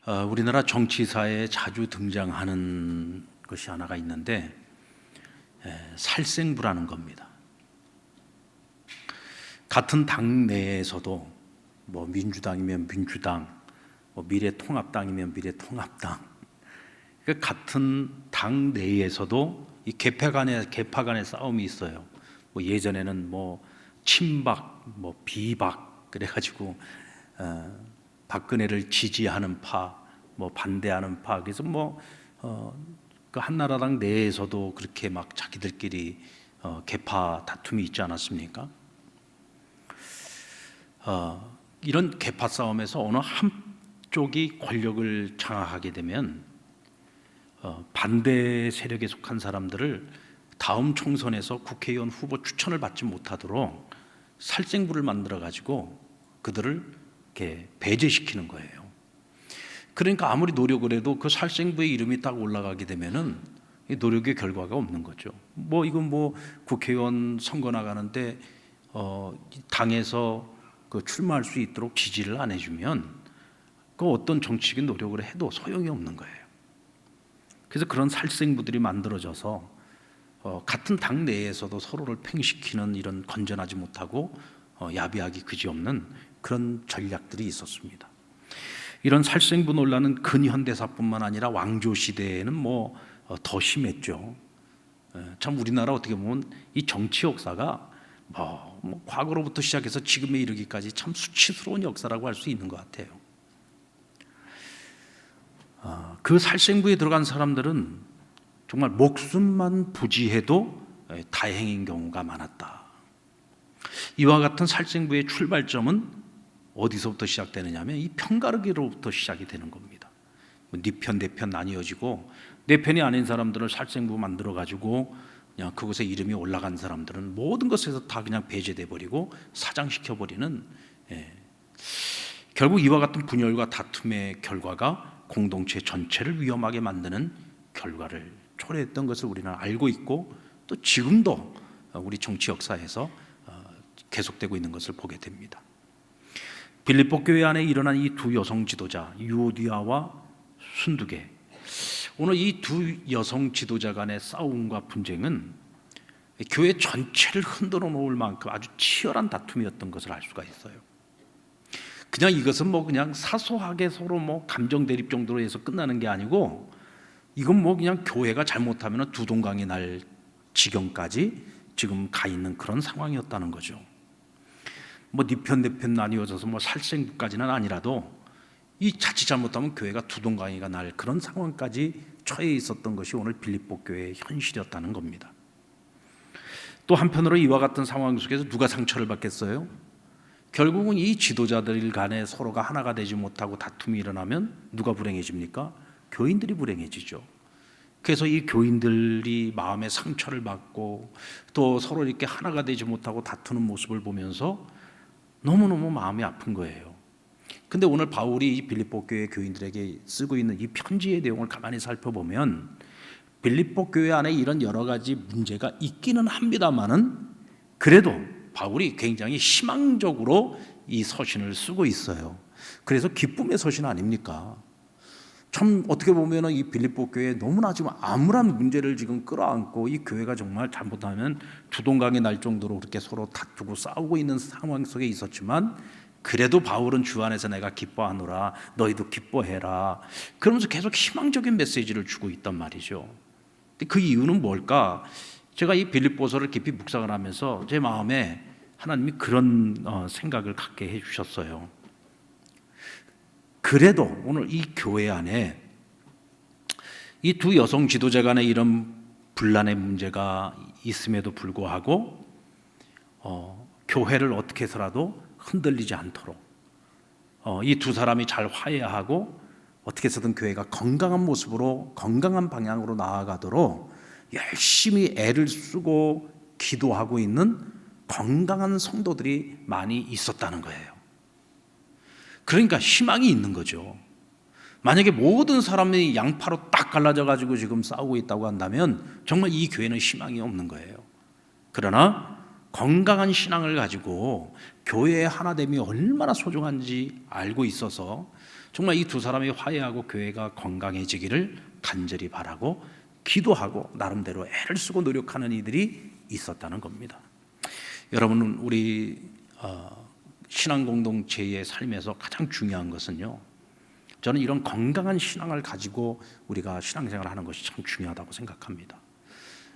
우리나라 정치사에 자주 등장하는 것이 하나가 있는데 살생부라는 겁니다. 같은 당 내에서도 뭐 민주당이면 민주당, 뭐 미래통합당이면 미래통합당, 그러니까 같은 당 내에서도 이 계파 간의 싸움이 있어요. 뭐 예전에는 뭐 친박, 뭐 비박 그래가지고 박근혜를 지지하는 파, 뭐 반대하는 파, 그래서 그 한나라당 내에서도 그렇게 막 자기들끼리 계파 다툼이 있지 않았습니까? 이런 계파 싸움에서 어느 한쪽이 권력을 장악하게 되면 반대 세력에 속한 사람들을 다음 총선에서 국회의원 후보 추천을 받지 못하도록 살생부를 만들어 가지고 그들을 이렇게 배제시키는 거예요. 그러니까 아무리 노력을 해도 그 살생부의 이름이 딱 올라가게 되면은 이 노력의 결과가 없는 거죠. 이건 국회의원 선거 나가는데 당에서 그 출마할 수 있도록 지지를 안 해주면 그 어떤 정치적인 노력을 해도 소용이 없는 거예요. 그래서 그런 살생부들이 만들어져서 같은 당 내에서도 서로를 팽시키는 이런 건전하지 못하고 야비하기 그지없는 그런 전략들이 있었습니다. 이런 살생부 논란은 근현대사뿐만 아니라 왕조 시대에는 더 심했죠. 참 우리나라 어떻게 보면 이 정치 역사가 과거로부터 시작해서 지금에 이르기까지 참 수치스러운 역사라고 할 수 있는 것 같아요. 그 살생부에 들어간 사람들은 정말 목숨만 부지해도 다행인 경우가 많았다. 이와 같은 살생부의 출발점은 어디서부터 시작되느냐 하면 이 편가르기로부터 시작이 되는 겁니다. 네 편, 내 편 나뉘어지고 내 편이 아닌 사람들을 살생부 만들어 가지고 그냥 그곳에 이름이 올라간 사람들은 모든 것에서 다 그냥 배제돼 버리고 사장시켜 버리는, 결국 이와 같은 분열과 다툼의 결과가 공동체 전체를 위험하게 만드는 결과를 초래했던 것을 우리는 알고 있고 또 지금도 우리 정치 역사에서 계속되고 있는 것을 보게 됩니다. 빌립보 교회 안에 일어난 이 두 여성 지도자 유오디아와 순두계, 오늘 이 두 여성 지도자 간의 싸움과 분쟁은 교회 전체를 흔들어 놓을 만큼 아주 치열한 다툼이었던 것을 알 수가 있어요. 그냥 이것은 그냥 사소하게 서로 감정 대립 정도로 해서 끝나는 게 아니고 이건 그냥 교회가 잘못하면 두 동강이 날 지경까지 지금 가 있는 그런 상황이었다는 거죠. 네 편 내 편 나뉘어져서 살생부까지는 아니라도 이 자칫 잘못하면 교회가 두 동강이가 날 그런 상황까지 처해 있었던 것이 오늘 빌립보 교회의 현실이었다는 겁니다. 또 한편으로 이와 같은 상황 속에서 누가 상처를 받겠어요? 결국은 이 지도자들 간에 서로가 하나가 되지 못하고 다툼이 일어나면 누가 불행해집니까? 교인들이 불행해지죠. 그래서 이 교인들이 마음의 상처를 받고 또 서로 이렇게 하나가 되지 못하고 다투는 모습을 보면서 너무너무 마음이 아픈 거예요. 근데 오늘 바울이 이 빌립보 교회 교인들에게 쓰고 있는 이 편지의 내용을 가만히 살펴보면 빌립보 교회 안에 이런 여러 가지 문제가 있기는 합니다만은 그래도 바울이 굉장히 희망적으로 이 서신을 쓰고 있어요. 그래서 기쁨의 서신 아닙니까? 참 어떻게 보면 이 빌립보 교회에 너무나 지금 암울한 문제를 지금 끌어안고 이 교회가 정말 잘못하면 두 동강이 날 정도로 그렇게 서로 다투고 싸우고 있는 상황 속에 있었지만 그래도 바울은 주 안에서 내가 기뻐하노라, 너희도 기뻐해라, 그러면서 계속 희망적인 메시지를 주고 있단 말이죠. 근데 그 이유는 뭘까? 제가 이 빌립보서를 깊이 묵상을 하면서 제 마음에 하나님이 그런 생각을 갖게 해주셨어요. 그래도 오늘 이 교회 안에 이 두 여성 지도자 간의 이런 분란의 문제가 있음에도 불구하고 교회를 어떻게 해서라도 흔들리지 않도록 이 두 사람이 잘 화해하고 어떻게 해서든 교회가 건강한 모습으로 건강한 방향으로 나아가도록 열심히 애를 쓰고 기도하고 있는 건강한 성도들이 많이 있었다는 거예요. 그러니까 희망이 있는 거죠. 만약에 모든 사람이 양파로 딱 갈라져 가지고 지금 싸우고 있다고 한다면 정말 이 교회는 희망이 없는 거예요. 그러나 건강한 신앙을 가지고 교회의 하나됨이 얼마나 소중한지 알고 있어서 정말 이 두 사람이 화해하고 교회가 건강해지기를 간절히 바라고 기도하고 나름대로 애를 쓰고 노력하는 이들이 있었다는 겁니다. 여러분, 우리 신앙 공동체의 삶에서 가장 중요한 것은요, 저는 이런 건강한 신앙을 가지고 우리가 신앙생활을 하는 것이 참 중요하다고 생각합니다.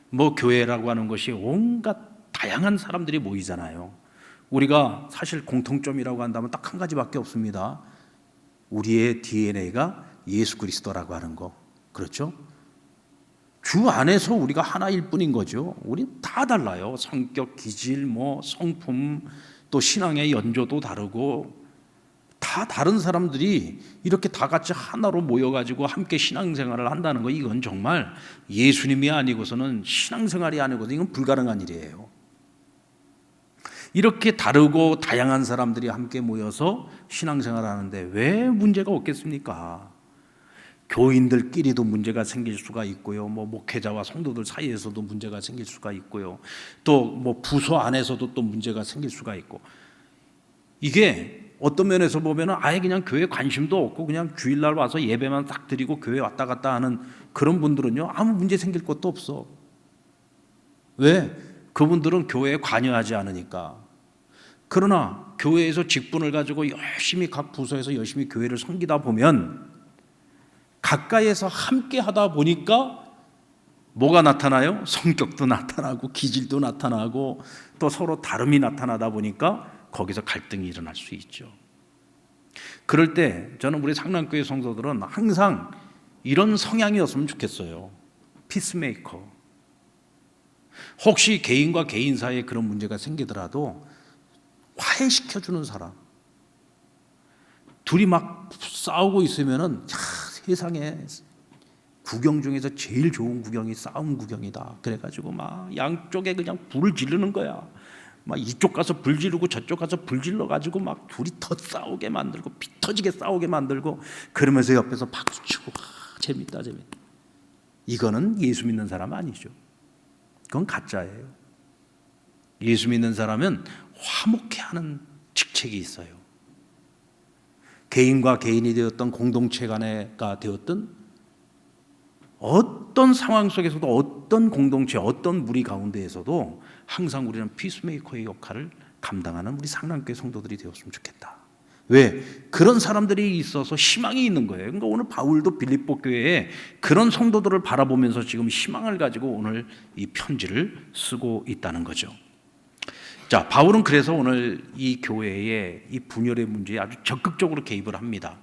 뭐 교회라고 하는 것이 온갖 다양한 사람들이 모이잖아요. 우리가 사실 공통점이라고 한다면 딱 한 가지밖에 없습니다. 우리의 DNA가 예수 그리스도라고 하는 거, 그렇죠? 주 안에서 우리가 하나일 뿐인 거죠. 우린 다 달라요. 성격, 기질, 성품, 또 신앙의 연조도 다르고, 다 다른 사람들이 이렇게 다 같이 하나로 모여가지고 함께 신앙생활을 한다는 거, 이건 정말 예수님이 아니고서는 신앙생활이 아니고서는 이건 불가능한 일이에요. 이렇게 다르고 다양한 사람들이 함께 모여서 신앙생활을 하는데 왜 문제가 없겠습니까? 교인들끼리도 문제가 생길 수가 있고요. 목회자와 성도들 사이에서도 문제가 생길 수가 있고요. 또 부서 안에서도 또 문제가 생길 수가 있고, 이게 어떤 면에서 보면 아예 그냥 교회에 관심도 없고 그냥 주일날 와서 예배만 딱 드리고 교회 왔다 갔다 하는 그런 분들은요, 아무 문제 생길 것도 없어. 왜? 그분들은 교회에 관여하지 않으니까. 그러나 교회에서 직분을 가지고 열심히 각 부서에서 열심히 교회를 섬기다 보면 가까이에서 함께 하다 보니까 뭐가 나타나요? 성격도 나타나고 기질도 나타나고 또 서로 다름이 나타나다 보니까 거기서 갈등이 일어날 수 있죠. 그럴 때 저는 우리 상남교회 성도들은 항상 이런 성향이었으면 좋겠어요. 피스메이커. 혹시 개인과 개인 사이에 그런 문제가 생기더라도 화해시켜주는 사람. 둘이 막 싸우고 있으면은 세상에 구경 중에서 제일 좋은 구경이 싸움 구경이다. 그래가지고 막 양쪽에 그냥 불을 지르는 거야. 막 이쪽 가서 불 지르고 저쪽 가서 불 질러가지고 막 둘이 더 싸우게 만들고 피 터지게 싸우게 만들고, 그러면서 옆에서 박수 치고 재밌다. 이거는 예수 믿는 사람 아니죠. 그건 가짜예요. 예수 믿는 사람은 화목해하는 직책이 있어요. 개인과 개인이 되었던 공동체 간에가 되었던 어떤 상황 속에서도 어떤 공동체, 어떤 무리 가운데에서도 항상 우리는 피스메이커의 역할을 감당하는 우리 상남교회 성도들이 되었으면 좋겠다. 왜? 그런 사람들이 있어서 희망이 있는 거예요. 그러니까 오늘 바울도 빌립보 교회에 그런 성도들을 바라보면서 지금 희망을 가지고 오늘 이 편지를 쓰고 있다는 거죠. 자, 바울은 그래서 오늘 이 교회의 이 분열의 문제에 아주 적극적으로 개입을 합니다.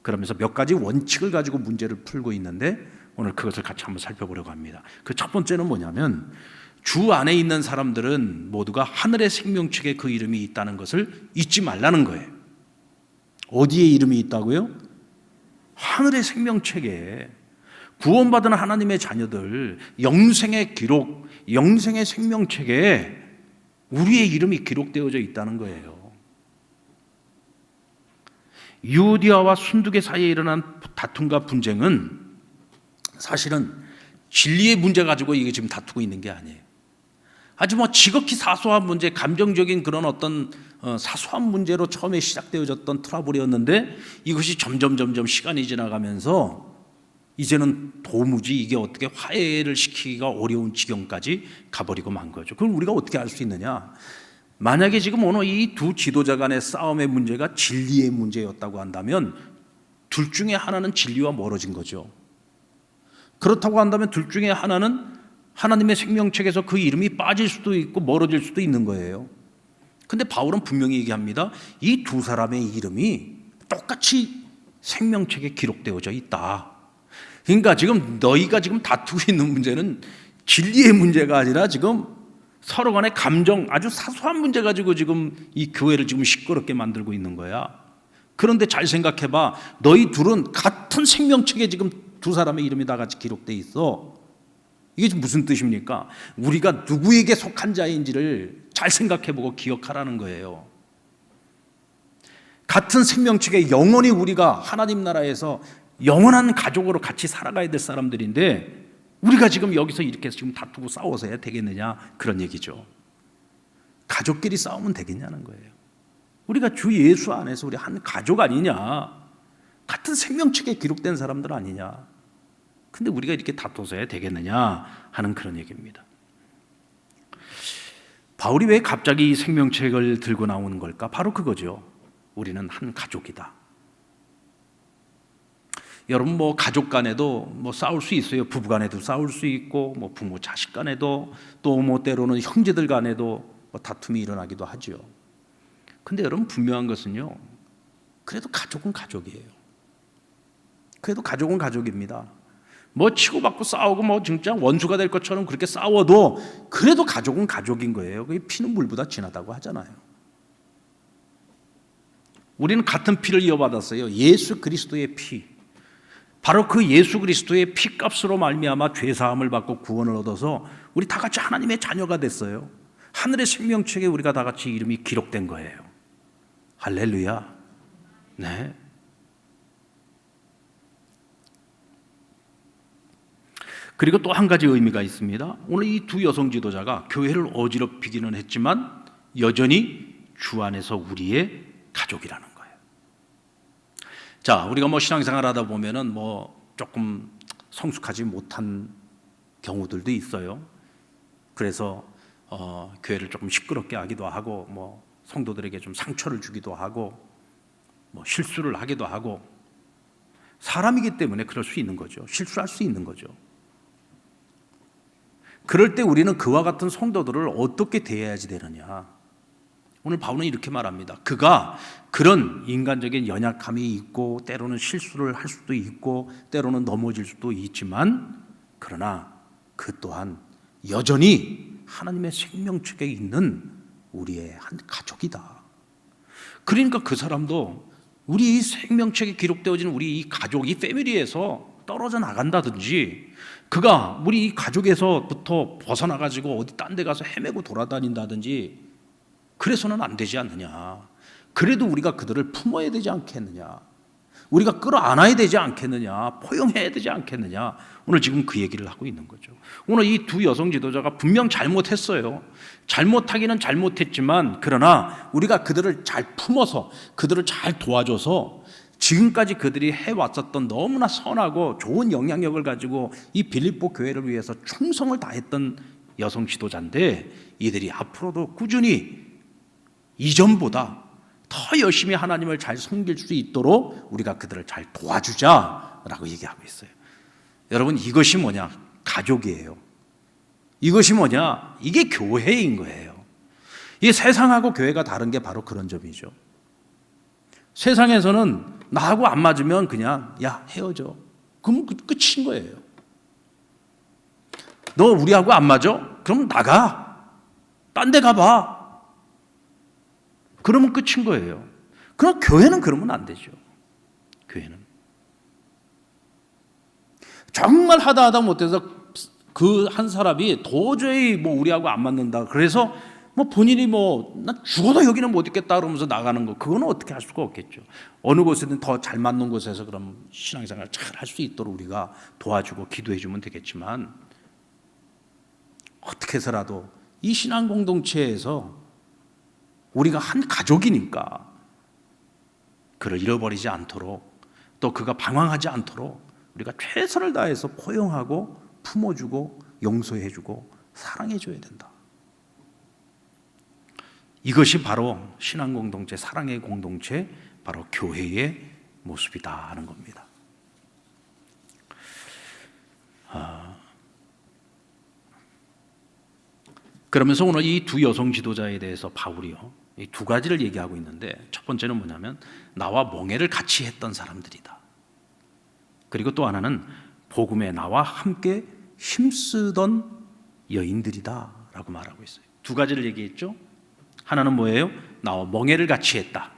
그러면서 몇 가지 원칙을 가지고 문제를 풀고 있는데 오늘 그것을 같이 한번 살펴보려고 합니다. 그 첫 번째는 뭐냐면, 주 안에 있는 사람들은 모두가 하늘의 생명책에 그 이름이 있다는 것을 잊지 말라는 거예요. 어디에 이름이 있다고요? 하늘의 생명책에. 구원받은 하나님의 자녀들, 영생의 기록, 영생의 생명책에 우리의 이름이 기록되어져 있다는 거예요. 유디아와 순두계 사이에 일어난 다툼과 분쟁은 사실은 진리의 문제 가지고 이게 지금 다투고 있는 게 아니에요. 아주 지극히 사소한 문제, 감정적인 그런 어떤 사소한 문제로 처음에 시작되어졌던 트러블이었는데 이것이 점점 시간이 지나가면서 이제는 도무지 이게 어떻게 화해를 시키기가 어려운 지경까지 가버리고 만 거죠. 그걸 우리가 어떻게 알 수 있느냐? 만약에 지금 오늘 이 두 지도자 간의 싸움의 문제가 진리의 문제였다고 한다면 둘 중에 하나는 진리와 멀어진 거죠. 그렇다고 한다면 둘 중에 하나는 하나님의 생명책에서 그 이름이 빠질 수도 있고 멀어질 수도 있는 거예요. 근데 바울은 분명히 얘기합니다. 이 두 사람의 이름이 똑같이 생명책에 기록되어져 있다. 그러니까 지금 너희가 지금 다투고 있는 문제는 진리의 문제가 아니라 지금 서로 간의 감정, 아주 사소한 문제 가지고 지금 이 교회를 지금 시끄럽게 만들고 있는 거야. 그런데 잘 생각해봐. 너희 둘은 같은 생명책에 지금 두 사람의 이름이 다 같이 기록돼 있어. 이게 지금 무슨 뜻입니까? 우리가 누구에게 속한 자인지를 잘 생각해보고 기억하라는 거예요. 같은 생명책에 영원히 우리가 하나님 나라에서 영원한 가족으로 같이 살아가야 될 사람들인데 우리가 지금 여기서 이렇게 지금 다투고 싸워서 해야 되겠느냐, 그런 얘기죠. 가족끼리 싸우면 되겠냐는 거예요. 우리가 주 예수 안에서 우리 한 가족 아니냐. 같은 생명책에 기록된 사람들 아니냐. 근데 우리가 이렇게 다퉈서야 되겠느냐 하는 그런 얘기입니다. 바울이 왜 갑자기 이 생명책을 들고 나오는 걸까? 바로 그거죠. 우리는 한 가족이다. 여러분 뭐 가족 간에도 뭐 싸울 수 있어요. 부부 간에도 싸울 수 있고 뭐 부모 자식 간에도 또 뭐 때로는 형제들 간에도 뭐 다툼이 일어나기도 하죠. 근데 여러분 분명한 것은요. 그래도 가족은 가족이에요. 그래도 가족은 가족입니다. 뭐 치고받고 싸우고 뭐 진짜 원수가 될 것처럼 그렇게 싸워도 그래도 가족은 가족인 거예요. 그게 피는 물보다 진하다고 하잖아요. 우리는 같은 피를 이어받았어요. 예수 그리스도의 피. 바로 그 예수 그리스도의 피값으로 말미암아 죄 사함을 받고 구원을 얻어서 우리 다 같이 하나님의 자녀가 됐어요. 하늘의 생명책에 우리가 다 같이 이름이 기록된 거예요. 할렐루야. 네. 그리고 또 한 가지 의미가 있습니다. 오늘 이 두 여성 지도자가 교회를 어지럽히기는 했지만 여전히 주 안에서 우리의 가족이라는 거예요. 자, 우리가 뭐 신앙생활 하다 보면은 뭐 조금 성숙하지 못한 경우들도 있어요. 그래서 교회를 조금 시끄럽게 하기도 하고 뭐 성도들에게 좀 상처를 주기도 하고 뭐 실수를 하기도 하고 사람이기 때문에 그럴 수 있는 거죠. 실수할 수 있는 거죠. 그럴 때 우리는 그와 같은 성도들을 어떻게 대해야지 되느냐. 오늘 바울은 이렇게 말합니다. 그가 그런 인간적인 연약함이 있고 때로는 실수를 할 수도 있고 때로는 넘어질 수도 있지만 그러나 그 또한 여전히 하나님의 생명책에 있는 우리의 한 가족이다. 그러니까 그 사람도 우리 이 생명책에 기록되어진 우리 이 가족, 이 패밀리에서 떨어져 나간다든지 그가 우리 이 가족에서부터 벗어나가지고 어디 딴 데 가서 헤매고 돌아다닌다든지 그래서는 안 되지 않느냐. 그래도 우리가 그들을 품어야 되지 않겠느냐. 우리가 끌어안아야 되지 않겠느냐. 포용해야 되지 않겠느냐. 오늘 지금 그 얘기를 하고 있는 거죠. 오늘 이 두 여성 지도자가 분명 잘못했어요. 잘못하기는 잘못했지만 그러나 우리가 그들을 잘 품어서 그들을 잘 도와줘서 지금까지 그들이 해왔었던 너무나 선하고 좋은 영향력을 가지고 이 빌립보 교회를 위해서 충성을 다했던 여성 지도자인데 이들이 앞으로도 꾸준히 이전보다 더 열심히 하나님을 잘 섬길 수 있도록 우리가 그들을 잘 도와주자라고 얘기하고 있어요. 여러분 이것이 뭐냐? 가족이에요. 이것이 뭐냐? 이게 교회인 거예요. 이 세상하고 교회가 다른 게 바로 그런 점이죠. 세상에서는 나하고 안 맞으면 그냥 야 헤어져. 그럼 끝인 거예요. 너 우리하고 안 맞아? 그럼 나가. 딴 데 가봐. 그러면 끝인 거예요. 그럼 교회는 그러면 안 되죠. 교회는 정말 하다 못해서 그 한 사람이 도저히 뭐 우리하고 안 맞는다. 그래서 뭐 본인이 뭐 나 죽어도 여기는 못 있겠다 그러면서 나가는 거 그거는 어떻게 할 수가 없겠죠. 어느 곳에든 더 잘 맞는 곳에서 그럼 신앙생활 잘 할 수 있도록 우리가 도와주고 기도해 주면 되겠지만 어떻게 해서라도 이 신앙 공동체에서 우리가 한 가족이니까 그를 잃어버리지 않도록 또 그가 방황하지 않도록 우리가 최선을 다해서 포용하고 품어주고 용서해주고 사랑해줘야 된다. 이것이 바로 신앙 공동체, 사랑의 공동체, 바로 교회의 모습이다 하는 겁니다. 그러면서 오늘 이 두 여성 지도자에 대해서 바울이요, 이 두 가지를 얘기하고 있는데 첫 번째는 뭐냐면 나와 멍에를 같이 했던 사람들이다. 그리고 또 하나는 복음에 나와 함께 힘쓰던 여인들이다 라고 말하고 있어요. 두 가지를 얘기했죠. 하나는 뭐예요? 나와 멍에를 같이 했다.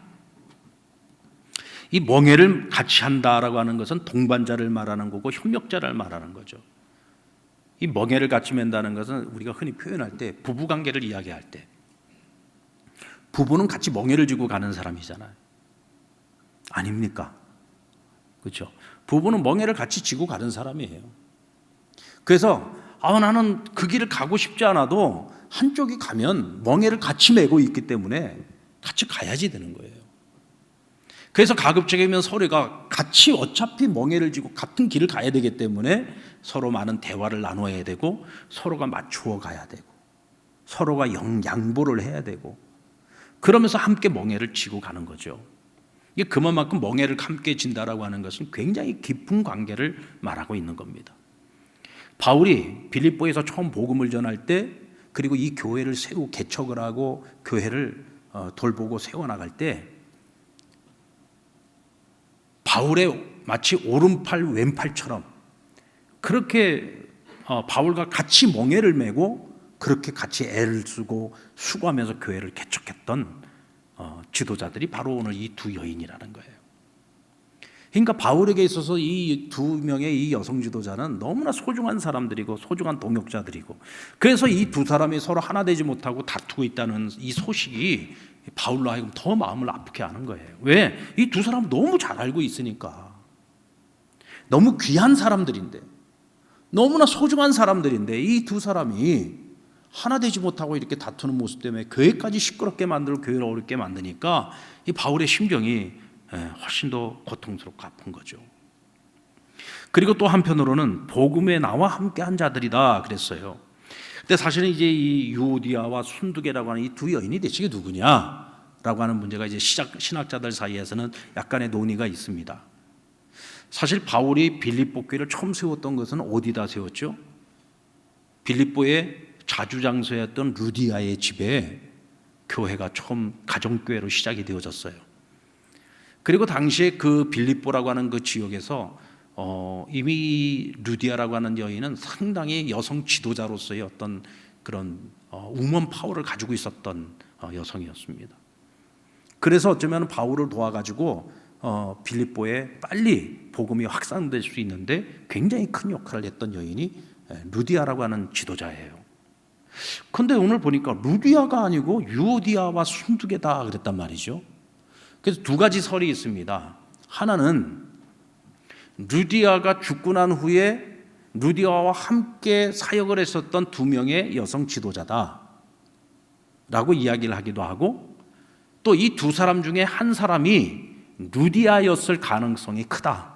이 멍에를 같이 한다라고 하는 것은 동반자를 말하는 거고 협력자를 말하는 거죠. 이 멍에를 같이 맨다는 것은 우리가 흔히 표현할 때 부부관계를 이야기할 때 부부는 같이 멍에를 쥐고 가는 사람이잖아요. 아닙니까? 그렇죠? 부부는 멍에를 같이 쥐고 가는 사람이에요. 그래서 나는 그 길을 가고 싶지 않아도 한쪽이 가면 멍에를 같이 메고 있기 때문에 같이 가야지 되는 거예요. 그래서 가급적이면 서로가 같이 어차피 멍에를 쥐고 같은 길을 가야 되기 때문에 서로 많은 대화를 나눠야 되고 서로가 맞추어 가야 되고 서로가 양보를 해야 되고 그러면서 함께 멍에를 쥐고 가는 거죠. 이게 그만큼 멍에를 함께 진다라고 하는 것은 굉장히 깊은 관계를 말하고 있는 겁니다. 바울이 빌립보에서 처음 복음을 전할 때 그리고 이 교회를 새로 개척을 하고 교회를 돌보고 세워나갈 때 바울의 마치 오른팔 왼팔처럼 그렇게 바울과 같이 멍에를 메고 그렇게 같이 애를 쓰고 수고하면서 교회를 개척했던 지도자들이 바로 오늘 이 두 여인이라는 거예요. 그러니까 바울에게 있어서 이 두 명의 이 여성 지도자는 너무나 소중한 사람들이고 소중한 동역자들이고 그래서 이 두 사람이 서로 하나 되지 못하고 다투고 있다는 이 소식이 바울로 하여금 더 마음을 아프게 하는 거예요. 왜? 이 두 사람은 너무 잘 알고 있으니까. 너무 귀한 사람들인데 너무나 소중한 사람들인데 이 두 사람이 하나 되지 못하고 이렇게 다투는 모습 때문에 교회까지 시끄럽게 만들고 교회를 어렵게 만드니까 이 바울의 심정이 훨씬 더 고통스럽고 아픈 거죠. 그리고 또 한편으로는 복음에 나와 함께한 자들이다 그랬어요. 근데 사실은 이제 이 유오디아와 순두계라고 하는 이 두 여인이 대체 누구냐라고 하는 문제가 이제 신학자들 사이에서는 약간의 논의가 있습니다. 사실 바울이 빌립보 교회를 처음 세웠던 것은 어디다 세웠죠? 빌립보의 자주장소였던 루디아의 집에 교회가 처음 가정교회로 시작이 되어졌어요. 그리고 당시에 그 빌립보라고 하는 그 지역에서 이미 루디아라고 하는 여인은 상당히 여성 지도자로서의 어떤 그런 우먼 파워를 가지고 있었던 여성이었습니다. 그래서 어쩌면 바울을 도와가지고 빌립보에 빨리 복음이 확산될 수 있는데 굉장히 큰 역할을 했던 여인이 루디아라고 하는 지도자예요. 그런데 오늘 보니까 루디아가 아니고 유오디아와 순두계다 그랬단 말이죠. 그래서 두 가지 설이 있습니다. 하나는 루디아가 죽고 난 후에 루디아와 함께 사역을 했었던 두 명의 여성 지도자다 라고 이야기를 하기도 하고 또 이 두 사람 중에 한 사람이 루디아였을 가능성이 크다.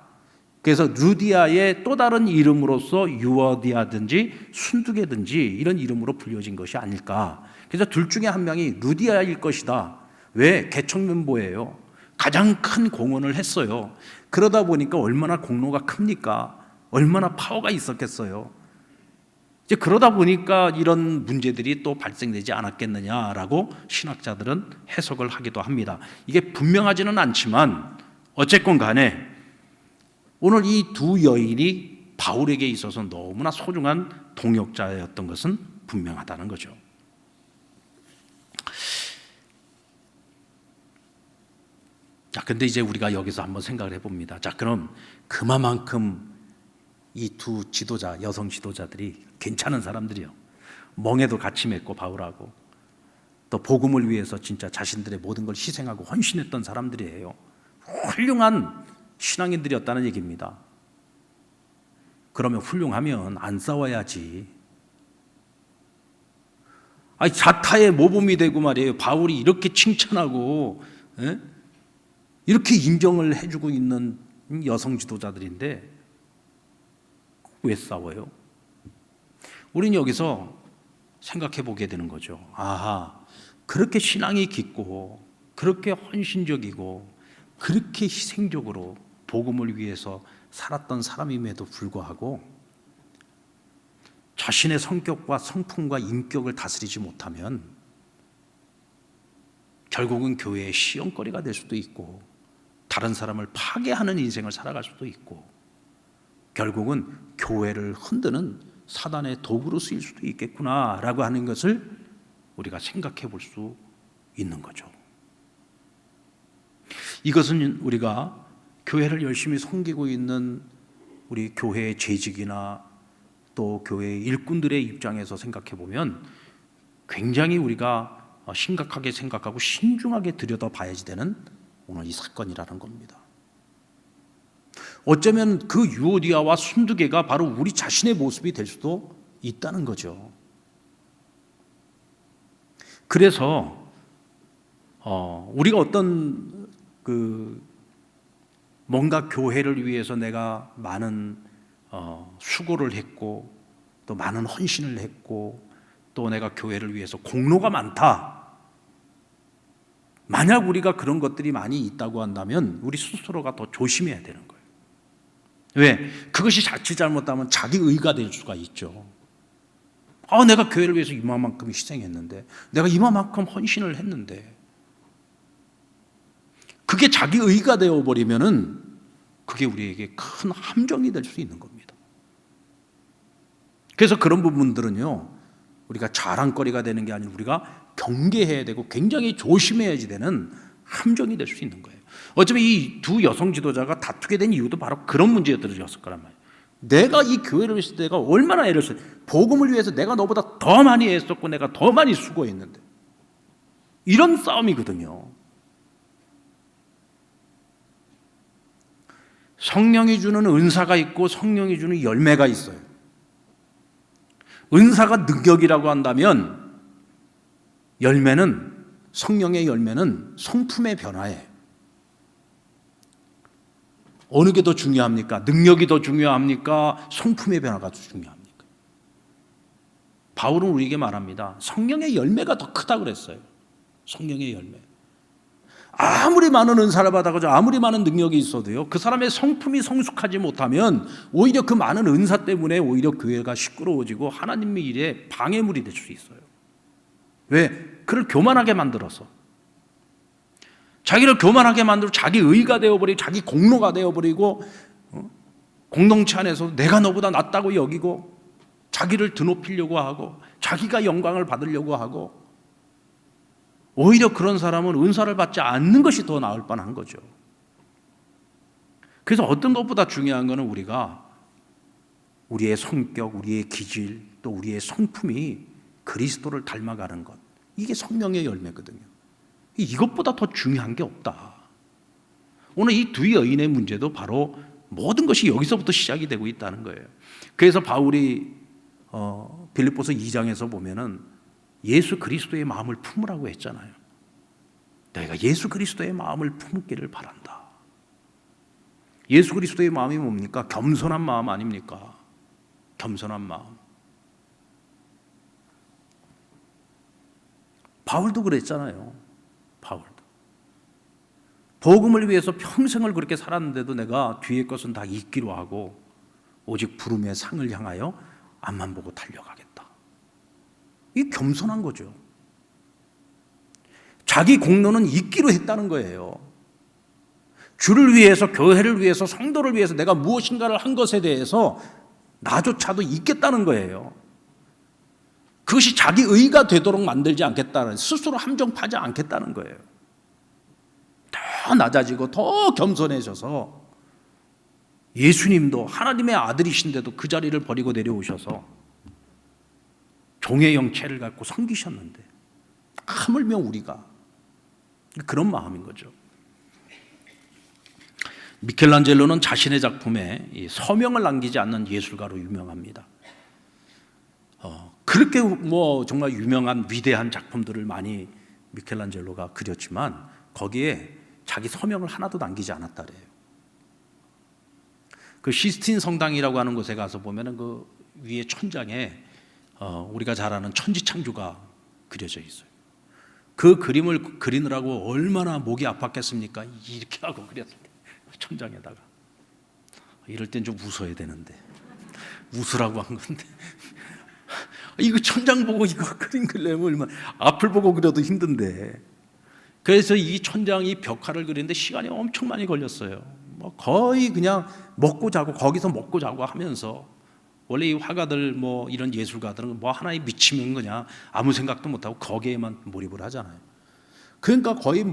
그래서 루디아의 또 다른 이름으로서 유오디아든지 순두계든지 이런 이름으로 불려진 것이 아닐까. 그래서 둘 중에 한 명이 루디아일 것이다. 왜? 개척 멤버예요. 가장 큰 공헌을 했어요. 그러다 보니까 얼마나 공로가 큽니까? 얼마나 파워가 있었겠어요. 이제 그러다 보니까 이런 문제들이 또 발생되지 않았겠느냐라고 신학자들은 해석을 하기도 합니다. 이게 분명하지는 않지만 어쨌건 간에 오늘 이 두 여인이 바울에게 있어서 너무나 소중한 동역자였던 것은 분명하다는 거죠. 자, 근데 이제 우리가 여기서 한번 생각을 해봅니다. 자, 그럼 그만큼 이 두 지도자, 여성 지도자들이 괜찮은 사람들이요. 멍에도 같이 맺고 바울하고 또 복음을 위해서 진짜 자신들의 모든 걸 희생하고 헌신했던 사람들이에요. 훌륭한 신앙인들이었다는 얘기입니다. 그러면 훌륭하면 안 싸워야지. 아니, 자타의 모범이 되고 말이에요. 바울이 이렇게 칭찬하고 이렇게 인정을 해주고 있는 여성 지도자들인데 왜 싸워요? 우리는 여기서 생각해 보게 되는 거죠. 아하, 그렇게 신앙이 깊고 그렇게 헌신적이고 그렇게 희생적으로 복음을 위해서 살았던 사람임에도 불구하고 자신의 성격과 성품과 인격을 다스리지 못하면 결국은 교회의 시험거리가 될 수도 있고 다른 사람을 파괴하는 인생을 살아갈 수도 있고 결국은 교회를 흔드는 사단의 도구로 쓰일 수도 있겠구나라고 하는 것을 우리가 생각해 볼 수 있는 거죠. 이것은 우리가 교회를 열심히 섬기고 있는 우리 교회의 재직이나 또 교회의 일꾼들의 입장에서 생각해 보면 굉장히 우리가 심각하게 생각하고 신중하게 들여다봐야지 되는 오늘 이 사건이라는 겁니다. 어쩌면 그 유오디아와 순두계가 바로 우리 자신의 모습이 될 수도 있다는 거죠. 그래서 우리가 어떤 뭔가 교회를 위해서 내가 많은 수고를 했고 또 많은 헌신을 했고 또 내가 교회를 위해서 공로가 많다. 만약 우리가 그런 것들이 많이 있다고 한다면 우리 스스로가 더 조심해야 되는 거예요. 왜? 그것이 자칫 잘못하면 자기 의가 될 수가 있죠. 내가 교회를 위해서 이만큼 희생했는데, 내가 이만큼 헌신을 했는데, 그게 자기 의가 되어버리면은 그게 우리에게 큰 함정이 될 수 있는 겁니다. 그래서 그런 부분들은요, 우리가 자랑거리가 되는 게 아니라 우리가 경계해야 되고 굉장히 조심해야지 되는 함정이 될 수 있는 거예요. 어쩌면 이 두 여성 지도자가 다투게 된 이유도 바로 그런 문제들이었을 거란 말이에요. 내가 이 교회를 위해서 내가 얼마나 애를 썼어. 복음을 위해서 내가 너보다 더 많이 애썼고 내가 더 많이 수고했는데. 이런 싸움이거든요. 성령이 주는 은사가 있고 성령이 주는 열매가 있어요. 은사가 능력이라고 한다면 열매는, 성령의 열매는 성품의 변화예요. 어느 게 더 중요합니까? 능력이 더 중요합니까? 성품의 변화가 더 중요합니까? 바울은 우리에게 말합니다. 성령의 열매가 더 크다고 그랬어요. 성령의 열매. 아무리 많은 은사를 받아가지고 아무리 많은 능력이 있어도요, 그 사람의 성품이 성숙하지 못하면 오히려 그 많은 은사 때문에 오히려 교회가 시끄러워지고 하나님의 일에 방해물이 될 수 있어요. 왜? 그를 교만하게 만들어서, 자기를 교만하게 만들고 자기 의가 되어버리고 자기 공로가 되어버리고, 공동체 안에서 내가 너보다 낫다고 여기고 자기를 드높이려고 하고 자기가 영광을 받으려고 하고, 오히려 그런 사람은 은사를 받지 않는 것이 더 나을 뻔한 거죠. 그래서 어떤 것보다 중요한 것은 우리가 우리의 성격, 우리의 기질, 또 우리의 성품이 그리스도를 닮아가는 것, 이게 성령의 열매거든요. 이것보다 더 중요한 게 없다. 오늘 이 두 여인의 문제도 바로 모든 것이 여기서부터 시작이 되고 있다는 거예요. 그래서 바울이 빌립보서 2장에서 보면은 예수 그리스도의 마음을 품으라고 했잖아요. 너희가 예수 그리스도의 마음을 품기를 바란다. 예수 그리스도의 마음이 뭡니까? 겸손한 마음 아닙니까? 겸손한 마음. 바울도 그랬잖아요. 바울도 복음을 위해서 평생을 그렇게 살았는데도 내가 뒤의 것은 다 잊기로 하고 오직 부름의 상을 향하여 앞만 보고 달려가겠다. 이게 겸손한 거죠. 자기 공로는 잊기로 했다는 거예요. 주를 위해서, 교회를 위해서, 성도를 위해서 내가 무엇인가를 한 것에 대해서 나조차도 잊겠다는 거예요. 그것이 자기 의가 되도록 만들지 않겠다는, 스스로 함정파지 않겠다는 거예요. 더 낮아지고 더 겸손해져서 예수님도 하나님의 아들이신데도 그 자리를 버리고 내려오셔서 종의 형체를 갖고 섬기셨는데 하물며 우리가, 그런 마음인 거죠. 미켈란젤로는 자신의 작품에 서명을 남기지 않는 예술가로 유명합니다. 그렇게 정말 유명한 위대한 작품들을 많이 미켈란젤로가 그렸지만 거기에 자기 서명을 하나도 남기지 않았다 그래요. 그 시스틴 성당이라고 하는 곳에 가서 보면은 그 위에 천장에 우리가 잘 아는 천지창조가 그려져 있어요. 그 그림을 그리느라고 얼마나 목이 아팠겠습니까? 이렇게 하고 그렸을 때 천장에다가. 이럴 땐 좀 웃어야 되는데 웃으라고 한 건데 이거 천장 보고 이거 그림 그리려면 얼마나, 앞을 보고 그려도 힘든데. 그래서 이 천장, 이 벽화를 그리는데 시간이 엄청 많이 걸렸어요. 거의 그냥 먹고 자고 거기서 먹고 자고 하면서, 원래 이 화가들 이런 예술가들은 하나에 미치면 그냥 아무 생각도 못하고 거기에만 몰입을 하잖아요. 그러니까 거의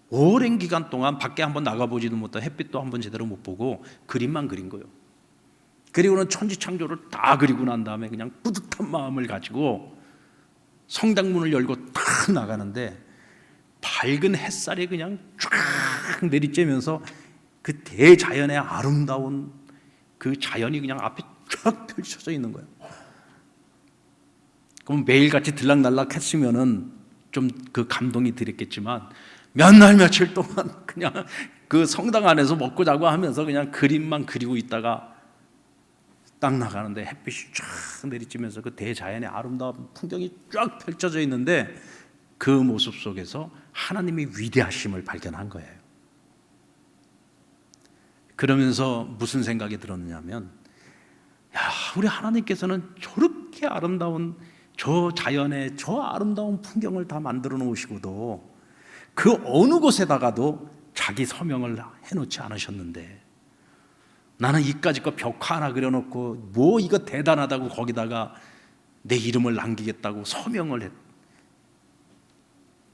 오랜 기간 동안 밖에 한번 나가보지도 못하고 햇빛도 한번 제대로 못 보고 그림만 그린 거예요. 그리고는 천지창조를 다 그리고 난 다음에 그냥 뿌듯한 마음을 가지고 성당문을 열고 탁 나가는데 밝은 햇살이 그냥 쫙 내리쬐면서 그 대자연의 아름다운 그 자연이 그냥 앞에 쫙 펼쳐져 있는 거예요. 그럼 매일같이 들락날락 했으면은 좀 그 감동이 들었겠지만 몇 날 며칠 동안 그냥 그 성당 안에서 먹고 자고 하면서 그냥 그림만 그리고 있다가 딱 나가는데 햇빛이 쫙 내리쬐면서 그 대자연의 아름다운 풍경이 쫙 펼쳐져 있는데 그 모습 속에서 하나님의 위대하심을 발견한 거예요. 그러면서 무슨 생각이 들었냐면, 야, 우리 하나님께서는 저렇게 아름다운 저 자연의 저 아름다운 풍경을 다 만들어 놓으시고도 그 어느 곳에다가도 자기 서명을 해놓지 않으셨는데, 나는 이까짓 거 벽화 하나 그려놓고 뭐 이거 대단하다고 거기다가 내 이름을 남기겠다고 서명을 했.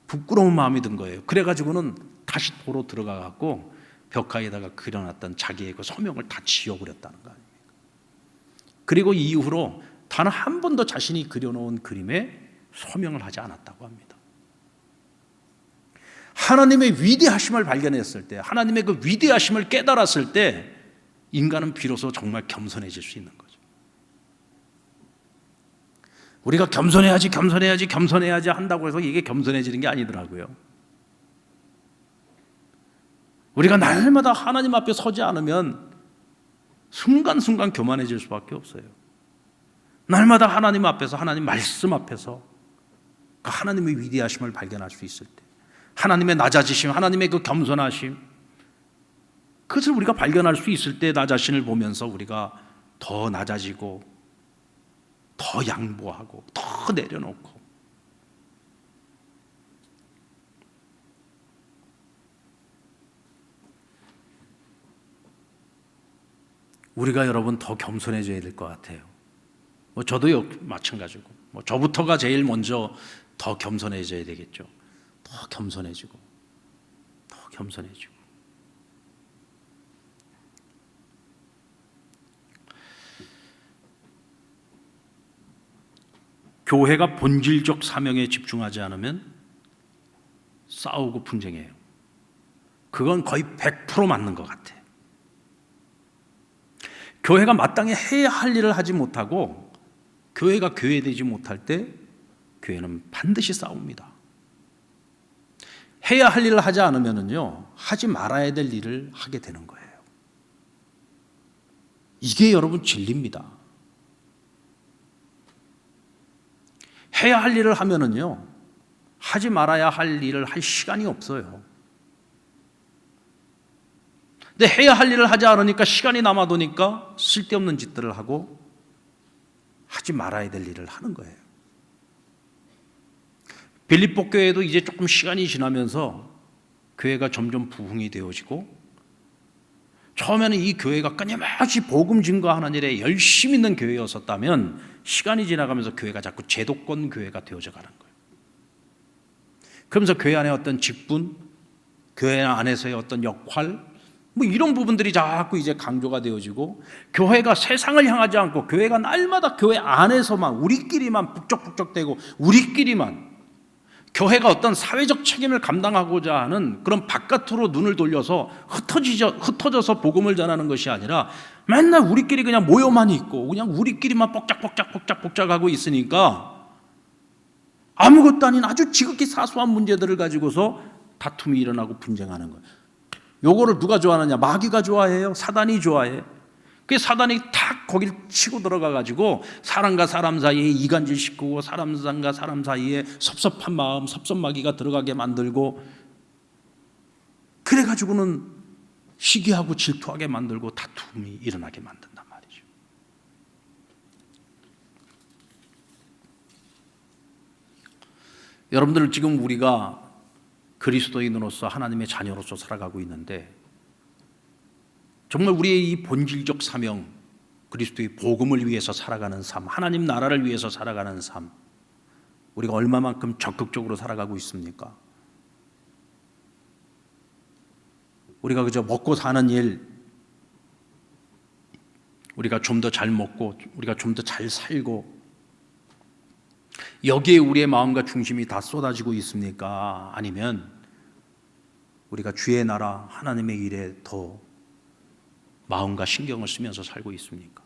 부끄러운 마음이 든 거예요. 그래가지고는 다시 도로 들어가갖고 벽화에다가 그려놨던 자기의 그 서명을 다 지워버렸다는 거 아닙니까? 그리고 이후로 단 한 번도 자신이 그려놓은 그림에 서명을 하지 않았다고 합니다. 하나님의 위대하심을 발견했을 때, 하나님의 그 위대하심을 깨달았을 때 인간은 비로소 정말 겸손해질 수 있는 거죠. 우리가 겸손해야지 한다고 해서 이게 겸손해지는 게 아니더라고요. 우리가 날마다 하나님 앞에 서지 않으면 순간순간 교만해질 수밖에 없어요. 날마다 하나님 앞에서, 하나님 말씀 앞에서 그 하나님의 위대하심을 발견할 수 있을 때, 하나님의 낮아지심, 하나님의 그 겸손하심, 그것을 우리가 발견할 수 있을 때 나 자신을 보면서 우리가 더 낮아지고 더 양보하고 더 내려놓고, 우리가 여러분 더 겸손해져야 될 것 같아요. 저도 마찬가지고, 저부터가 제일 먼저 더 겸손해져야 되겠죠. 더 겸손해지고 더 겸손해지고. 교회가 본질적 사명에 집중하지 않으면 싸우고 분쟁해요. 그건 거의 100% 맞는 것 같아요. 교회가 마땅히 해야 할 일을 하지 못하고 교회가 교회되지 못할 때 교회는 반드시 싸웁니다. 해야 할 일을 하지 않으면요, 하지 말아야 될 일을 하게 되는 거예요. 이게 여러분 진리입니다. 해야 할 일을 하면은요, 하지 말아야 할 일을 할 시간이 없어요. 근데 해야 할 일을 하지 않으니까 시간이 남아도니까 쓸데없는 짓들을 하고 하지 말아야 될 일을 하는 거예요. 빌립보 교회도 이제 조금 시간이 지나면서 교회가 점점 부흥이 되어지고, 처음에는 이 교회가 끊임없이 복음 증거하는 일에 열심히 있는 교회였었다면 시간이 지나가면서 교회가 자꾸 제도권 교회가 되어져 가는 거예요. 그러면서 교회 안에 어떤 직분, 교회 안에서의 어떤 역할, 이런 부분들이 자꾸 이제 강조가 되어지고, 교회가 세상을 향하지 않고 교회가 날마다 교회 안에서만 우리끼리만 북적북적대고, 우리끼리만 교회가 어떤 사회적 책임을 감당하고자 하는 그런 바깥으로 눈을 돌려서 흩어져서 복음을 전하는 것이 아니라 맨날 우리끼리 그냥 모여만 있고 그냥 우리끼리만 뻑짝뻑짝하고 있으니까 아무것도 아닌 아주 지극히 사소한 문제들을 가지고서 다툼이 일어나고 분쟁하는 거예요. 요거를 누가 좋아하느냐? 마귀가 좋아해요? 사단이 좋아해? 그 사단이 탁 거길 치고 들어가 가지고 사람과 사람 사이에 이간질 시키고, 사람과 사람 사이에 섭섭한 마음, 섭섭마귀가 들어가게 만들고, 그래 가지고는 시기하고 질투하게 만들고 다툼이 일어나게 만든단 말이죠. 여러분들, 지금 우리가 그리스도인으로서 하나님의 자녀로서 살아가고 있는데, 정말 우리의 이 본질적 사명, 그리스도의 복음을 위해서 살아가는 삶, 하나님 나라를 위해서 살아가는 삶, 우리가 얼마만큼 적극적으로 살아가고 있습니까? 우리가 그저 먹고 사는 일, 우리가 좀 더 잘 먹고, 우리가 좀 더 잘 살고, 여기에 우리의 마음과 중심이 다 쏟아지고 있습니까? 아니면 우리가 주의 나라, 하나님의 일에 더 마음과 신경을 쓰면서 살고 있습니까?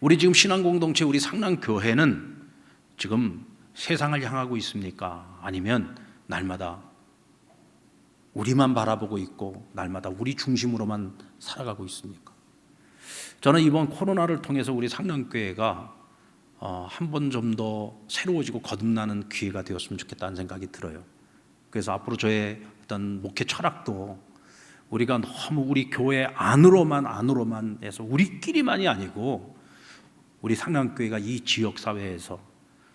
우리 지금 신앙공동체, 우리 상랑교회는 지금 세상을 향하고 있습니까? 아니면 날마다 우리만 바라보고 있고 날마다 우리 중심으로만 살아가고 있습니까? 저는 이번 코로나를 통해서 우리 상령교회가 한 번 좀 더 새로워지고 거듭나는 기회가 되었으면 좋겠다는 생각이 들어요. 그래서 앞으로 저의 어떤 목회 철학도 우리가 너무 우리 교회 안으로만 해서 우리끼리만이 아니고 우리 상령교회가 이 지역 사회에서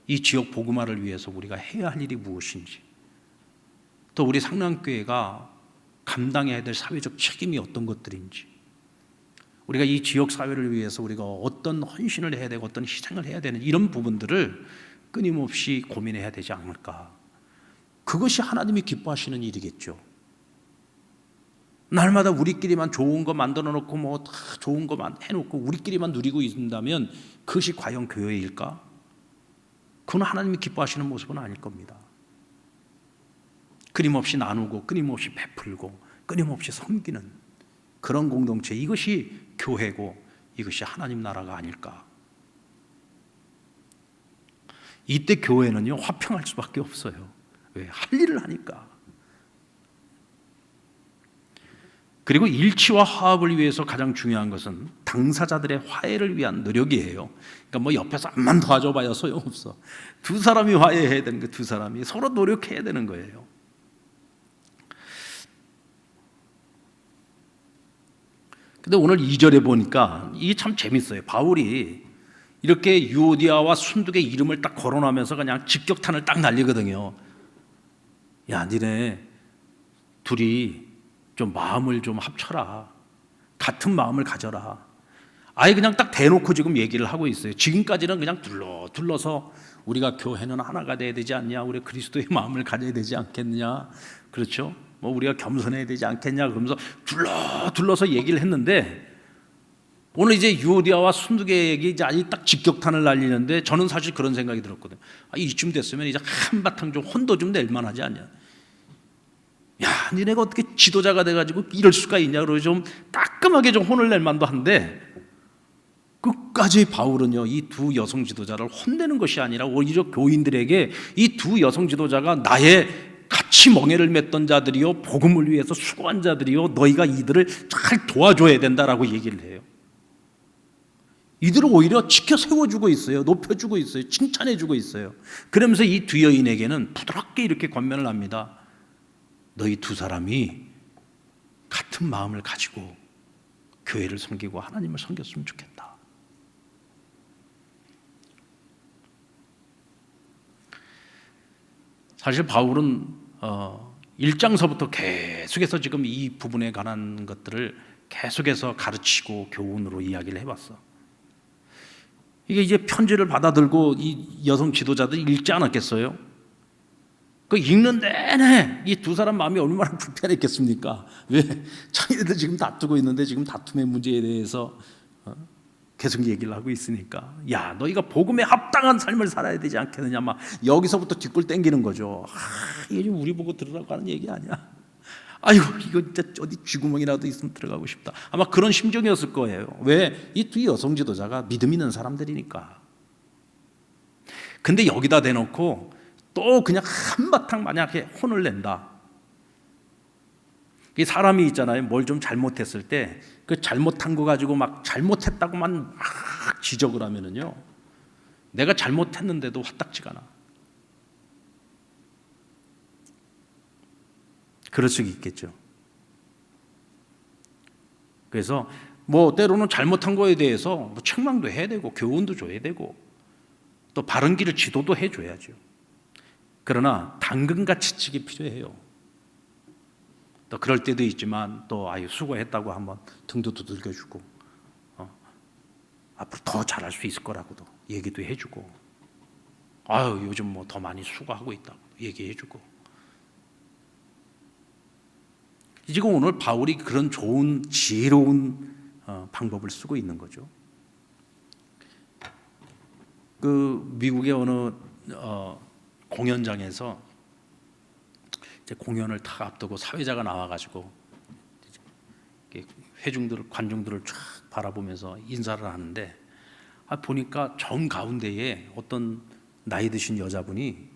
이 지역 복음화를 위해서 우리가 해야 할 일이 무엇인지, 또 우리 상령교회가 감당해야 될 사회적 책임이 어떤 것들인지, 우리가 이 지역 사회를 위해서 우리가 어떤 헌신을 해야 되고 어떤 희생을 해야 되는 이런 부분들을 끊임없이 고민해야 되지 않을까. 그것이 하나님이 기뻐하시는 일이겠죠. 날마다 우리끼리만 좋은 거 만들어 놓고 뭐 다 좋은 거 해놓고 우리끼리만 누리고 있는다면 그것이 과연 교회일까? 그건 하나님이 기뻐하시는 모습은 아닐 겁니다. 끊임없이 나누고 끊임없이 베풀고 끊임없이 섬기는 그런 공동체, 이것이 교회고 이것이 하나님 나라가 아닐까. 이때 교회는요 화평할 수밖에 없어요. 왜? 할 일을 하니까. 그리고 일치와 화합을 위해서 가장 중요한 것은 당사자들의 화해를 위한 노력이에요. 그러니까 뭐 옆에서 암만 도와줘봐야 소용없어. 두 사람이 화해해야 되는 거예요. 두 사람이 서로 노력해야 되는 거예요. 근데 오늘 2절에 보니까 이게 참 재밌어요. 바울이 이렇게 유오디아와 순두의 이름을 딱 거론하면서 그냥 직격탄을 딱 날리거든요. 야, 니네 둘이 좀 마음을 좀 합쳐라. 같은 마음을 가져라. 아예 그냥 딱 대놓고 지금 얘기를 하고 있어요. 지금까지는 그냥 둘러서 우리가 교회는 하나가 돼야 되지 않냐, 우리 그리스도의 마음을 가져야 되지 않겠느냐, 그렇죠? 뭐 우리가 겸손해야 되지 않겠냐 그러면서 둘러서 얘기를 했는데, 오늘 이제 유오디아와 순두개에게 이제 아예 딱 직격탄을 날리는데 저는 사실 그런 생각이 들었거든요. 이쯤 됐으면 이제 한바탕 좀 혼도 좀 낼 만하지 않냐. 야, 니네가 어떻게 지도자가 돼가지고 이럴 수가 있냐. 그러고 좀 따끔하게 좀 혼을 낼 만도 한데, 끝까지 바울은요 이 두 여성 지도자를 혼내는 것이 아니라 오히려 교인들에게 이 두 여성 지도자가 나의 같이 멍에를 맸던 자들이요, 복음을 위해서 수고한 자들이요, 너희가 이들을 잘 도와줘야 된다라고 얘기를 해요. 이들을 오히려 지켜 세워주고 있어요. 높여주고 있어요. 칭찬해주고 있어요. 그러면서 이 두 여인에게는 부드럽게 이렇게 권면을 합니다. 너희 두 사람이 같은 마음을 가지고 교회를 섬기고 하나님을 섬겼으면 좋겠다. 사실 바울은 1장서부터 계속해서 지금 이 부분에 관한 것들을 계속해서 가르치고 교훈으로 이야기를 해봤어. 이게 이제 편지를 받아들고 이 여성 지도자들이 읽지 않았겠어요? 그 읽는 내내 이 두 사람 마음이 얼마나 불편했겠습니까? 왜? 자기들 지금 다투고 있는데 지금 다툼의 문제에 대해서 계속 얘기를 하고 있으니까, 야, 너희가 복음에 합당한 삶을 살아야 되지 않겠느냐, 막 여기서부터 뒷골 땡기는 거죠. 이게 좀 우리 보고 들으라고 하는 얘기 아니야. 아이고, 이거 진짜 어디 쥐구멍이라도 있으면 들어가고 싶다. 아마 그런 심정이었을 거예요. 왜? 이 두 여성 지도자가 믿음 있는 사람들이니까. 근데 여기다 대놓고 또 그냥 한바탕 만약에 혼을 낸다. 이 사람이 있잖아요. 뭘 좀 잘못했을 때 그 잘못한 거 가지고 막 잘못했다고만 막 지적을 하면은요, 내가 잘못했는데도 화딱지가 나. 그럴 수 있겠죠. 그래서 뭐 때로는 잘못한 거에 대해서 뭐 책망도 해야 되고 교훈도 줘야 되고 또 바른 길을 지도도 해줘야죠. 그러나 당근같이 치기 필요해요. 또 그럴 때도 있지만 또 아유 수고했다고 한번 등도 두들겨주고 앞으로 더 잘할 수 있을 거라고도 얘기도 해주고, 아유 요즘 뭐 더 많이 수고하고 있다고 얘기해주고. 지금 오늘 바울이 그런 좋은 지혜로운 방법을 쓰고 있는 거죠. 그 미국의 어느 공연장에서 이제 공연을 다 앞두고 사회자가 나와가지고 관중들을 쫙 바라보면서 인사를 하는데, 보니까 정 가운데에 어떤 나이 드신 여자분이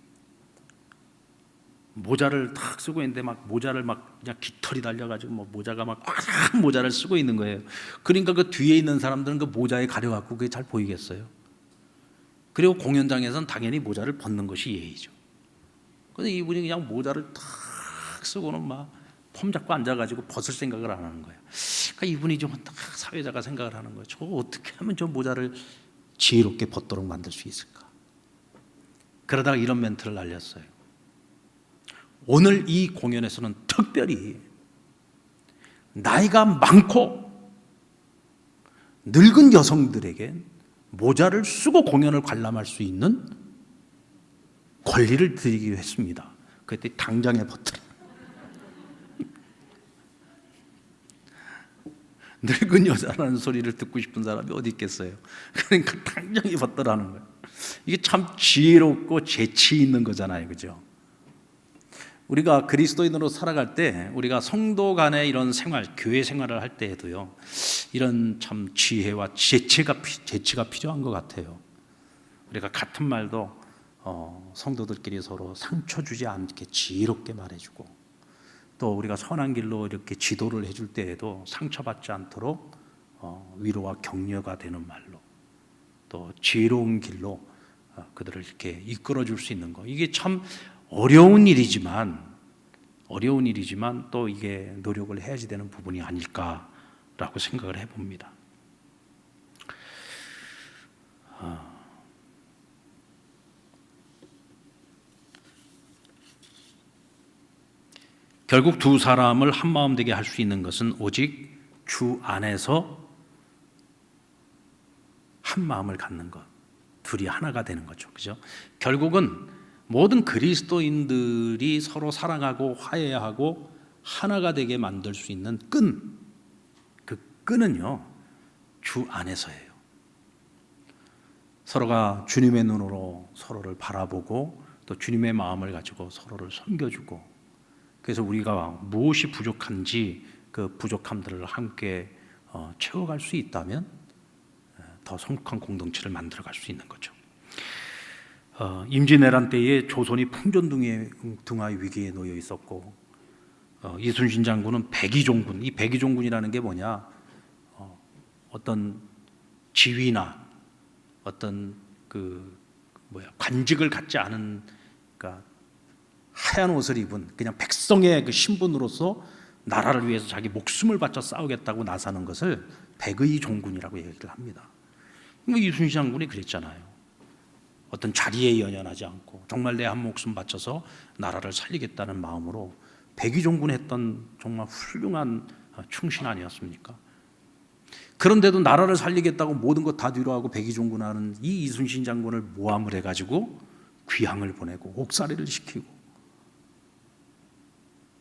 모자를 탁 쓰고 있는데 막 모자를 막 그냥 깃털이 달려가지고 뭐 모자가 막 꽉 모자를 쓰고 있는 거예요. 그러니까 그 뒤에 있는 사람들은 그 모자에 가려갖고 그게 잘 보이겠어요? 그리고 공연장에서는 당연히 모자를 벗는 것이 예의죠. 근데 이분이 그냥 모자를 탁 쓰고는 막 폼 잡고 앉아가지고 벗을 생각을 안 하는 거예요. 그러니까 이분이 좀 딱 사회자가 생각을 하는 거예요. 저 어떻게 하면 저 모자를 지혜롭게 벗도록 만들 수 있을까? 그러다가 이런 멘트를 날렸어요. 오늘 이 공연에서는 특별히 나이가 많고 늙은 여성들에게 모자를 쓰고 공연을 관람할 수 있는 권리를 드리기로 했습니다. 그때 당장에 벗더라. 늙은 여자라는 소리를 듣고 싶은 사람이 어디 있겠어요? 그러니까 당장에 벗더라는 거예요. 이게 참 지혜롭고 재치 있는 거잖아요, 그죠? 우리가 그리스도인으로 살아갈 때, 우리가 성도 간의 이런 생활, 교회 생활을 할 때에도요, 이런 참 지혜와 재치가 필요한 것 같아요. 우리가 같은 말도 성도들끼리 서로 상처 주지 않게 지혜롭게 말해주고, 또 우리가 선한 길로 이렇게 지도를 해줄 때에도 상처받지 않도록 위로와 격려가 되는 말로, 또 지혜로운 길로 그들을 이렇게 이끌어 줄 수 있는 거, 이게 참 어려운 일이지만 또 이게 노력을 해야지 되는 부분이 아닐까라고 생각을 해봅니다. 결국 두 사람을 한 마음 되게 할 수 있는 것은 오직 주 안에서 한 마음을 갖는 것, 둘이 하나가 되는 거죠. 그죠? 결국은 모든 그리스도인들이 서로 사랑하고 화해하고 하나가 되게 만들 수 있는 그 끈은요, 주 안에서예요. 서로가 주님의 눈으로 서로를 바라보고 또 주님의 마음을 가지고 서로를 섬겨주고, 그래서 우리가 무엇이 부족한지 그 부족함들을 함께 채워갈 수 있다면 더 성숙한 공동체를 만들어갈 수 있는 거죠. 임진왜란 때에 조선이 풍전등화의 위기에 놓여 있었고, 이순신 장군은 백의종군, 이 백의종군이라는 게 뭐냐, 어떤 지위나 어떤 관직을 갖지 않은, 그러니까 하얀 옷을 입은 그냥 백성의 그 신분으로서 나라를 위해서 자기 목숨을 바쳐 싸우겠다고 나서는 것을 백의종군이라고 얘기를 합니다. 이순신 장군이 그랬잖아요. 어떤 자리에 연연하지 않고 정말 내 한 목숨 바쳐서 나라를 살리겠다는 마음으로 백의종군했던 정말 훌륭한 충신 아니었습니까? 그런데도 나라를 살리겠다고 모든 것 다 뒤로하고 백의종군하는 이 이순신 장군을 모함을 해가지고 귀향을 보내고 옥살이를 시키고,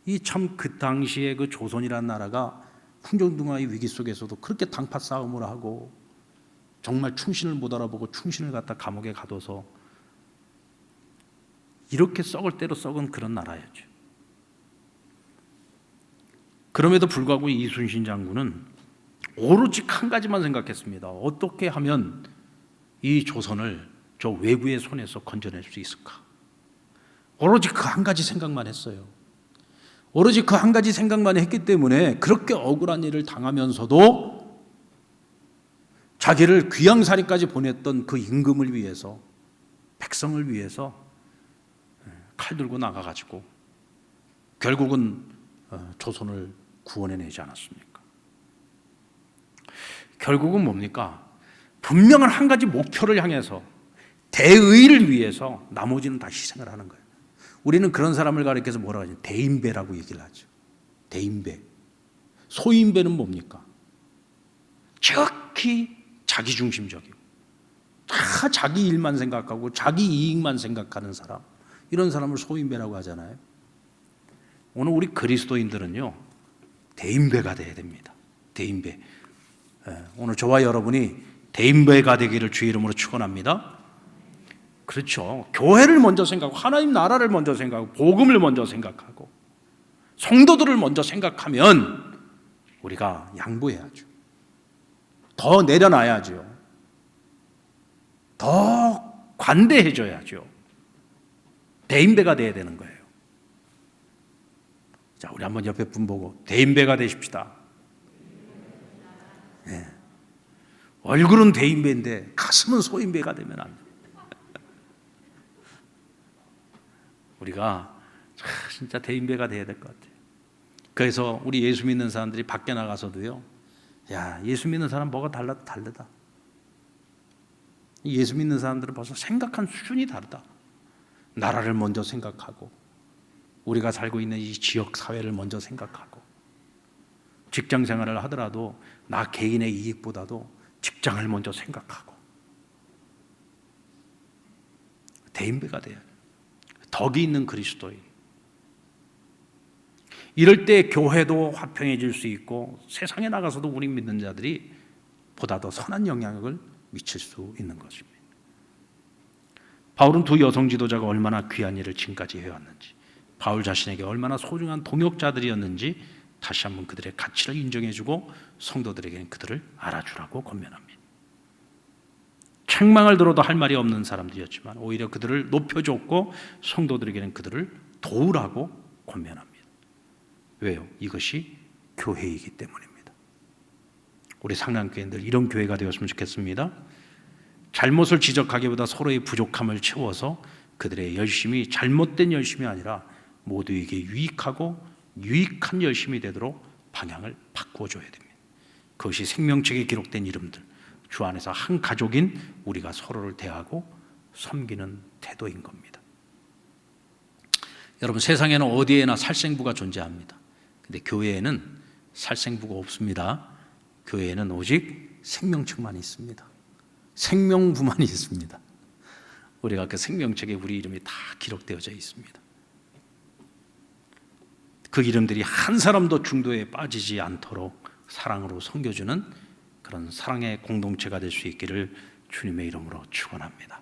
이 참 그 당시에 그 조선이라는 나라가 풍전등화의 위기 속에서도 그렇게 당파 싸움을 하고 정말 충신을 못 알아보고 충신을 갖다 감옥에 가둬서 이렇게 썩을 대로 썩은 그런 나라였죠. 그럼에도 불구하고 이순신 장군은 오로지 한 가지만 생각했습니다. 어떻게 하면 이 조선을 저 외구의 손에서 건져낼 수 있을까? 오로지 그 한 가지 생각만 했어요. 오로지 그 한 가지 생각만 했기 때문에 그렇게 억울한 일을 당하면서도 자기를 귀양살이까지 보냈던 그 임금을 위해서, 백성을 위해서 칼 들고 나가가지고 결국은 조선을 구원해내지 않았습니까? 결국은 뭡니까? 분명한 한 가지 목표를 향해서, 대의를 위해서 나머지는 다 희생을 하는 거예요. 우리는 그런 사람을 가리켜서 뭐라고 하죠? 대인배라고 얘기를 하죠. 대인배. 소인배는 뭡니까? 지극히 자기중심적이고 다 자기 일만 생각하고 자기 이익만 생각하는 사람, 이런 사람을 소인배라고 하잖아요. 오늘 우리 그리스도인들은요, 대인배가 돼야 됩니다. 대인배. 오늘 저와 여러분이 대인배가 되기를 주의 이름으로 축원합니다. 그렇죠. 교회를 먼저 생각하고 하나님 나라를 먼저 생각하고 복음을 먼저 생각하고 성도들을 먼저 생각하면 우리가 양보해야죠. 더 내려놔야죠. 더 관대해져야죠. 대인배가 돼야 되는 거예요. 자, 우리 한번 옆에 분 보고 대인배가 되십시다. 네. 얼굴은 대인배인데 가슴은 소인배가 되면 안 돼. 우리가 진짜 대인배가 돼야 될 것 같아요. 그래서 우리 예수 믿는 사람들이 밖에 나가서도요, 야, 예수 믿는 사람 뭐가 다르다. 예수 믿는 사람들은 벌써 생각한 수준이 다르다. 나라를 먼저 생각하고, 우리가 살고 있는 이 지역 사회를 먼저 생각하고, 직장 생활을 하더라도 나 개인의 이익보다도 직장을 먼저 생각하고, 대인배가 돼야 돼요. 덕이 있는 그리스도인. 이럴 때 교회도 화평해질 수 있고 세상에 나가서도 우리 믿는 자들이 보다 더 선한 영향력을 미칠 수 있는 것입니다. 바울은 두 여성 지도자가 얼마나 귀한 일을 지금까지 해왔는지, 바울 자신에게 얼마나 소중한 동역자들이었는지 다시 한번 그들의 가치를 인정해주고 성도들에게는 그들을 알아주라고 권면합니다. 책망을 들어도 할 말이 없는 사람들이었지만 오히려 그들을 높여줬고 성도들에게는 그들을 도우라고 권면합니다. 왜요? 이것이 교회이기 때문입니다. 우리 상랑교회들 이런 교회가 되었으면 좋겠습니다. 잘못을 지적하기보다 서로의 부족함을 채워서 그들의 열심이 잘못된 열심이 아니라 모두에게 유익하고 유익한 열심이 되도록 방향을 바꾸어줘야 됩니다. 그것이 생명책에 기록된 이름들, 주 안에서 한 가족인 우리가 서로를 대하고 섬기는 태도인 겁니다. 여러분, 세상에는 어디에나 살생부가 존재합니다. 근데 교회에는 살생부가 없습니다. 교회에는 오직 생명책만 있습니다. 생명부만 있습니다. 우리가 그 생명책에 우리 이름이 다 기록되어져 있습니다. 그 이름들이 한 사람도 중도에 빠지지 않도록 사랑으로 섬겨주는 그런 사랑의 공동체가 될 수 있기를 주님의 이름으로 축원합니다.